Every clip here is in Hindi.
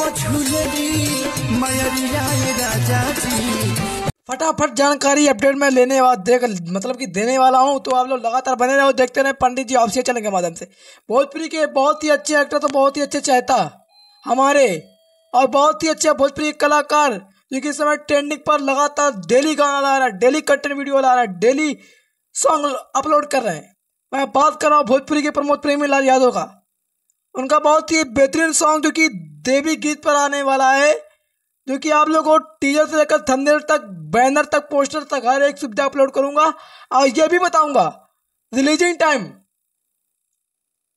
झूलनी मयरिया राजा जी। फटाफट जानकारी अपडेट में लेने देने वाला हूं, तो आप लोग लगातार बने रहो, देखते रहे पंडित जी ऑफिशियल चैनल के माध्यम से। भोजपुरी के बहुत ही अच्छे एक्टर, तो बहुत ही अच्छे चाहता हमारे, और बहुत ही अच्छे भोजपुरी कलाकार जो कि इस समय ट्रेंडिंग पर लगातार डेली गाना ला रहा है, डेली कंटेंट वीडियो ला रहा है, डेली सॉन्ग अपलोड कर रहे हैं। मैं बात कर रहा हूँ भोजपुरी के प्रमोद प्रेमी लाल यादव का। उनका बहुत ही बेहतरीन सॉन्ग जो कि देवी गीत पर आने वाला है, जो कि आप लोगों को टीजर से लेकर थंबनेल तक, बैनर तक, पोस्टर तक हर एक सुविधा अपलोड करूंगा। और ये भी बताऊंगा रिलीजिंग टाइम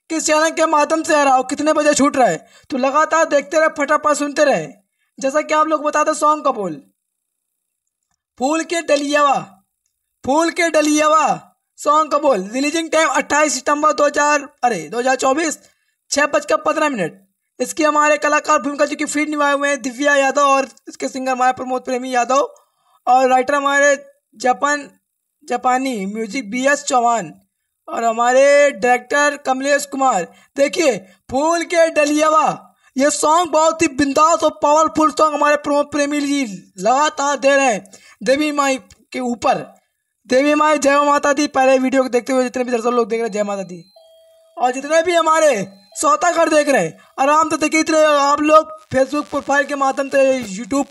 किस चैनल के माध्यम से आ रहा हो, कितने बजे छूट रहा है। तो लगातार देखते रहे, फटाफट सुनते रहे। जैसा कि आप लोग बताते सॉन्ग का बोल, फूल के डलियावा सॉन्ग का बोल। रिलीजिंग टाइम 28 सितंबर 2024 6:15। इसकी हमारे कलाकार भूमिका जो कि फीड निभाए हुए हैं दिव्या यादव, और इसके सिंगर हमारे प्रमोद प्रेमी यादव, और राइटर हमारे जापानी म्यूजिक BS चौहान, और हमारे डायरेक्टर कमलेश कुमार। देखिए फूल के डलियावा, ये सॉन्ग बहुत ही बिंदास और पावरफुल सॉन्ग हमारे प्रमोद प्रेमी जी लगातार दे रहे हैं देवी माई के ऊपर। देवी माई जय माता दी। पहले वीडियो को देखते हुए जितने भी दर्शक लोग देख रहे हैं, जय माता दी। और जितने भी हमारे सौतागर देख रहे हैं, आराम से देखिए। इतने आप लोग फेसबुक प्रोफाइल के माध्यम से, यूट्यूब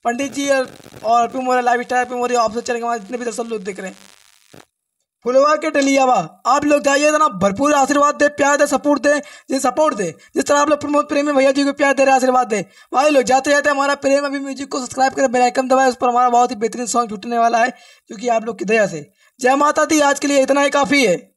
पंडित जी और पे लाइव स्टाइल पे मोरे ऑफिस चैनल के माध्यम, जितने भी दर्शक लोग देख रहे हैं, फुलवा के डलियावा आप लोग जाइए, इतना भरपूर आशीर्वाद दे, प्यार दे, सपोर्ट दे, जिस तरह आप लोग प्रमोद प्रेमी भैया जी को प्यार दे रहे, आशीर्वाद दे। भाई लोग जाते जाते हमारा प्रेम अभी म्यूजिक को सब्सक्राइब करें, बेल आइकन दबाएं, उस पर हमारा बहुत ही बेहतरीन सॉन्ग छूटने वाला है, जो कि आप लोग की दया से। जय माता दी। आज के लिए इतना ही काफ़ी है।